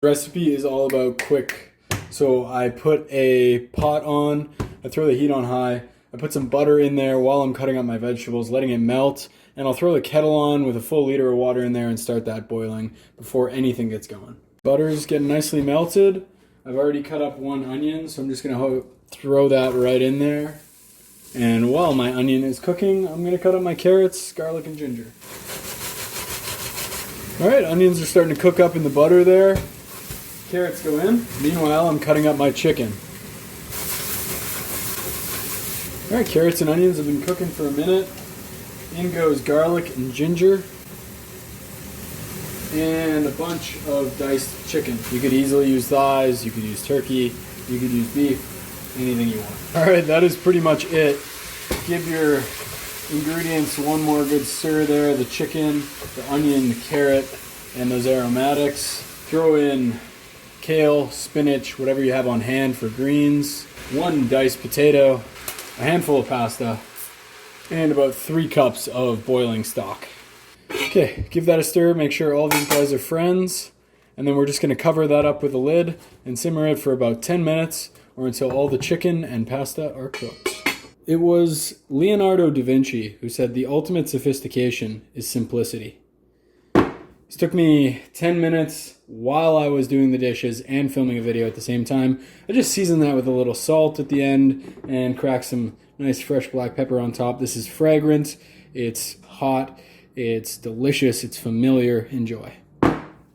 The recipe is all about quick. So I put a pot on, I throw the heat on high, I put some butter in there while I'm cutting up my vegetables, letting it melt, and I'll throw the kettle on with a full liter of water in there and start that boiling before anything gets going. Butter's getting nicely melted. I've already cut up one onion, so I'm just gonna throw that right in there. And while my onion is cooking, I'm gonna cut up my carrots, garlic, and ginger. Alright, onions are starting to cook up in the butter there. Carrots go in. Meanwhile, I'm cutting up my chicken. Alright, carrots and onions have been cooking for a minute. In goes garlic and ginger. And a bunch of diced chicken. You could easily use thighs, you could use turkey, you could use beef, anything you want. Alright, that is pretty much it. Give your ingredients one more good stir there. The chicken, the onion, the carrot, and those aromatics. Throw in kale, spinach, whatever you have on hand for greens. One diced potato, a handful of pasta, and about 3 cups of boiling stock. Okay, give that a stir, make sure all these guys are friends, and then we're just going to cover that up with a lid and simmer it for about 10 minutes or until all the chicken and pasta are cooked. It was Leonardo da Vinci who said the ultimate sophistication is simplicity. This took me 10 minutes while I was doing the dishes and filming a video at the same time. I just seasoned that with a little salt at the end and cracked some nice fresh black pepper on top. This is Fragrant. It's hot. It's delicious. It's familiar. Enjoy.